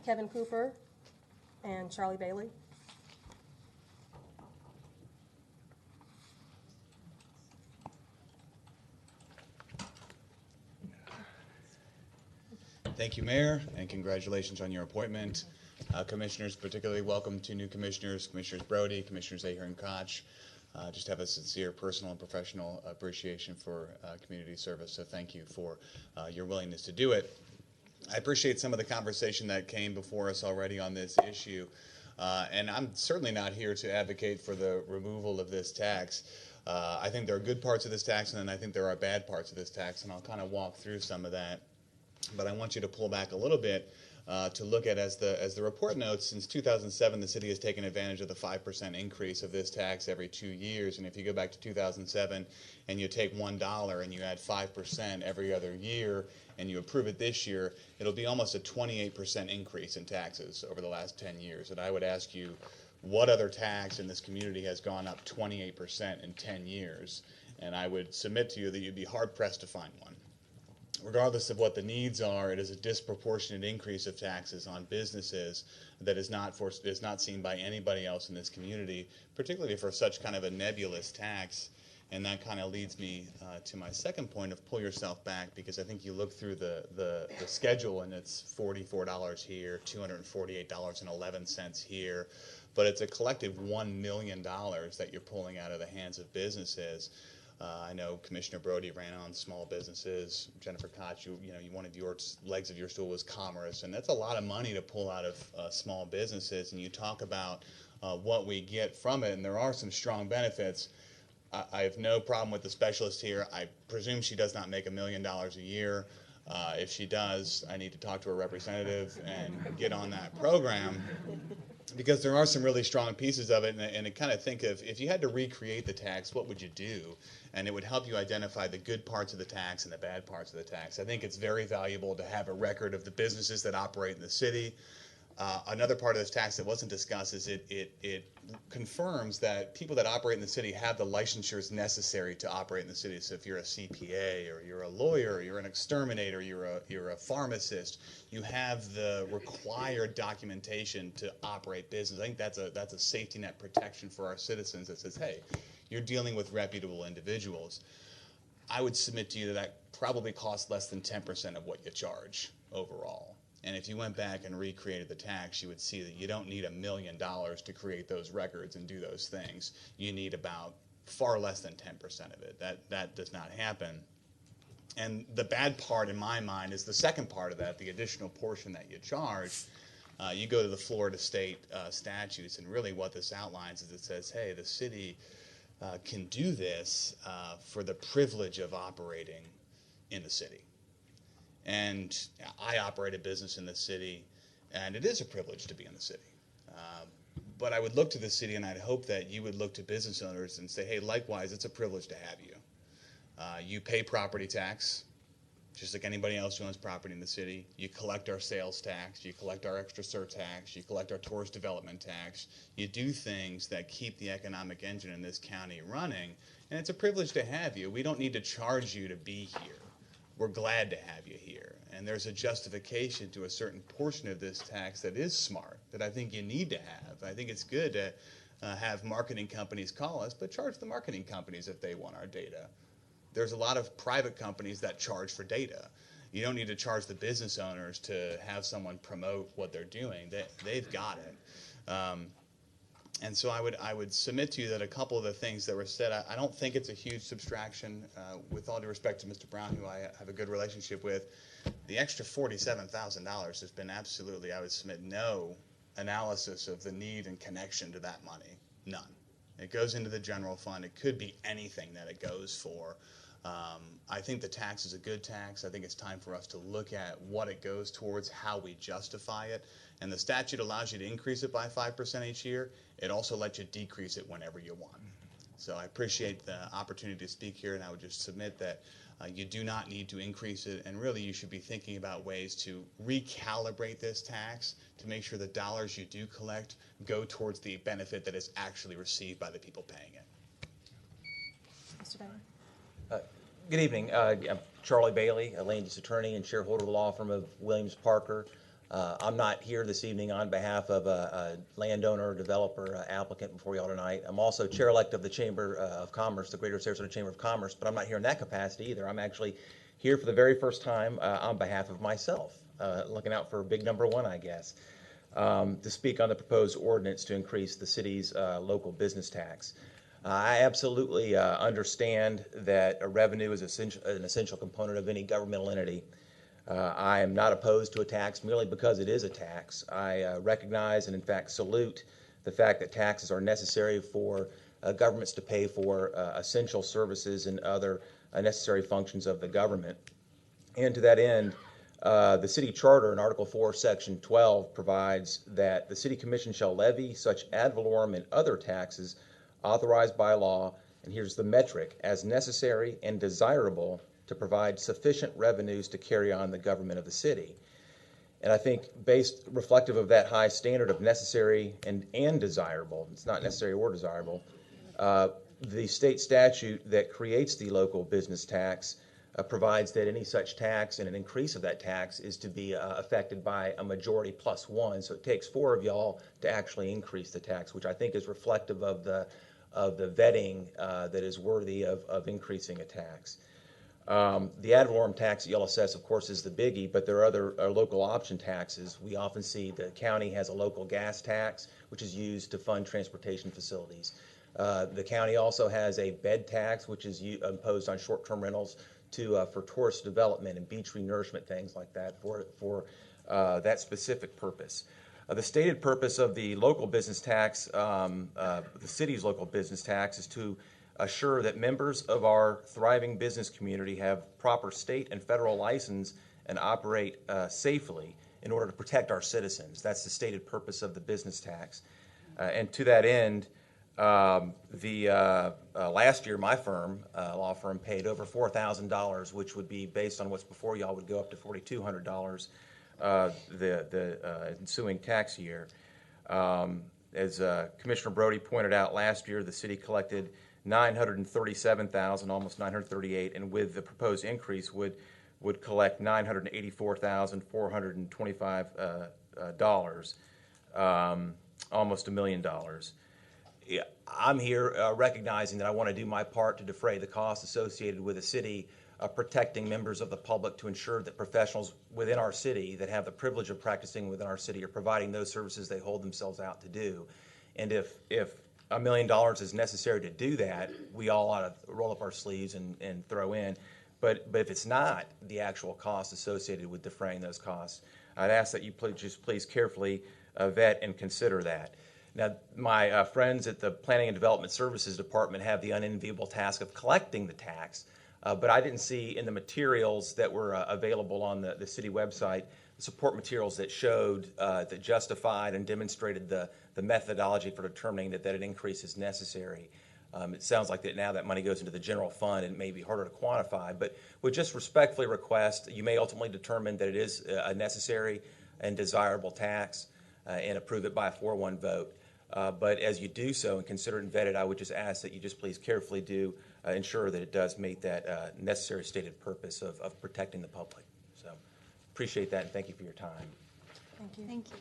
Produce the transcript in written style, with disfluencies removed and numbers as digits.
Kevin Cooper, and Charlie Bailey. Thank you, Mayor, and congratulations on your appointment. Commissioners, particularly welcome to new commissioners, Commissioners Brody, Commissioners Aher and Koch. Just have a sincere personal and professional appreciation for community service, so thank you for your willingness to do it. I appreciate some of the conversation that came before us already on this issue, and I'm certainly not here to advocate for the removal of this tax. I think there are good parts of this tax, and then I think there are bad parts of this tax, and I'll kind of walk through some of that. But I want you to pull back a little bit to look at, as the report notes, since 2007, the city has taken advantage of the 5% increase of this tax every 2 years. And if you go back to 2007 and you take $1 and you add 5% every other year and you approve it this year, it'll be almost a 28% increase in taxes over the last 10 years. And I would ask you, what other tax in this community has gone up 28% in 10 years? And I would submit to you that you'd be hard-pressed to find one. Regardless of what the needs are, it is a disproportionate increase of taxes on businesses that is not seen by anybody else in this community, particularly for such kind of a nebulous tax. And that kind of leads me to my second point of pull yourself back, because I think you look through the schedule and it's $44 here, $248.11 here, but it's a collective $1 million that you're pulling out of the hands of businesses. I know Commissioner Brody ran on small businesses. Jennifer Koch, one of your legs of your stool was commerce, and that's a lot of money to pull out of small businesses. And you talk about what we get from it, and there are some strong benefits. I have no problem with the specialist here. I presume she does not make $1 million a year. If she does, I need to talk to her representative and get on that program, because there are some really strong pieces of it, and I kind of think of, if you had to recreate the tax, what would you do? And it would help you identify the good parts of the tax and the bad parts of the tax. I think it's very valuable to have a record of the businesses that operate in the city. Another part of this tax that wasn't discussed is it confirms that people that operate in the city have the licensures necessary to operate in the city. So if you're a CPA, or you're a lawyer, or you're an exterminator, you're a pharmacist, you have the required documentation to operate business. I think that's a safety net protection for our citizens that says, hey, you're dealing with reputable individuals. I would submit to you that probably costs less than 10% of what you charge overall. And if you went back and recreated the tax, you would see that you don't need $1 million to create those records and do those things. You need about far less than 10% of it. That does not happen. And the bad part in my mind is the second part of that, the additional portion that you charge. You go to the Florida state statutes, and really what this outlines is it says, hey, the city can do this for the privilege of operating in the city. And I operate a business in the city, and it is a privilege to be in the city. But I would look to the city, and I'd hope that you would look to business owners and say, hey, likewise, it's a privilege to have you. You pay property tax, just like anybody else who owns property in the city. You collect our sales tax, you collect our extra surtax, you collect our tourist development tax. You do things that keep the economic engine in this county running, and it's a privilege to have you. We don't need to charge you to be here. We're glad to have you here. And there's a justification to a certain portion of this tax that is smart, that I think you need to have. I think it's good to have marketing companies call us, but charge the marketing companies if they want our data. There's a lot of private companies that charge for data. You don't need to charge the business owners to have someone promote what they're doing. They've got it. And so I would submit to you that a couple of the things that were said, I don't think it's a huge subtraction. With all due respect to Mr. Brown, who I have a good relationship with, the extra $47,000 has been absolutely, I would submit, no analysis of the need and connection to that money. None. It goes into the general fund. It could be anything that it goes for. I think the tax is a good tax. I think it's time for us to look at what it goes towards, how we justify it. And the statute allows you to increase it by 5% each year. It also lets you decrease it whenever you want. So I appreciate the opportunity to speak here, and I would just submit that you do not need to increase it, and really you should be thinking about ways to recalibrate this tax to make sure the dollars you do collect go towards the benefit that is actually received by the people paying it. Mr. Bailey? Good evening. I'm Charlie Bailey, a land use attorney and shareholder law firm of Williams Parker. I'm not here this evening on behalf of a landowner, developer, applicant before y'all tonight. I'm also chair-elect of the Chamber of Commerce, the Greater Sarasota Chamber of Commerce, but I'm not here in that capacity either. I'm actually here for the very first time on behalf of myself, looking out for big number one, I guess, to speak on the proposed ordinance to increase the city's local business tax. I absolutely understand that a revenue is an essential component of any governmental entity. I am not opposed to a tax merely because it is a tax. I recognize and, in fact, salute the fact that taxes are necessary for governments to pay for essential services and other necessary functions of the government. And to that end, the city charter in Article 4, Section 12 provides that the city commission shall levy such ad valorem and other taxes authorized by law, and here's the metric, as necessary and desirable to provide sufficient revenues to carry on the government of the city. And I think reflective of that high standard of necessary and desirable, it's not necessary or desirable, the state statute that creates the local business tax provides that any such tax and an increase of that tax is to be affected by a majority plus one. So it takes 4 of y'all to actually increase the tax, which I think is reflective of the vetting that is worthy of increasing a tax. The ad valorem tax that you'll assess, of course, is the biggie, but there are other local option taxes. We often see the county has a local gas tax, which is used to fund transportation facilities. The county also has a bed tax, which is imposed on short-term rentals for tourist development and beach renourishment, things like that, for that specific purpose. The stated purpose of the local business tax, the city's local business tax, is to assure that members of our thriving business community have proper state and federal license and operate safely in order to protect our citizens. That's the stated purpose of the business tax. And to that end, last year my law firm, paid over $4,000, which would be, based on what's before y'all, would go up to $4,200 the ensuing tax year. As Commissioner Brody pointed out, last year the city collected $937,000, almost $938,000, and with the proposed increase would collect $984,425, almost $1 million. Yeah, I'm here recognizing that I want to do my part to defray the costs associated with the city protecting members of the public, to ensure that professionals within our city that have the privilege of practicing within our city are providing those services they hold themselves out to do. And if $1 million is necessary to do that, we all ought to roll up our sleeves and throw in. But if it's not the actual cost associated with defraying those costs, I'd ask that you please carefully vet and consider that. Now, my friends at the Planning and Development Services Department have the unenviable task of collecting the tax, but I didn't see in the materials that were available on the city website the support materials that showed, that justified and demonstrated the methodology for determining that an increase is necessary. It sounds like that now that money goes into the general fund and it may be harder to quantify, but would just respectfully request, you may ultimately determine that it is a necessary and desirable tax and approve it by a 4-1 vote. But as you do so and consider it and vet it, I would just ask that you just please carefully do ensure that it does meet that necessary stated purpose of protecting the public. So appreciate that, and thank you for your time. Thank you. Thank you.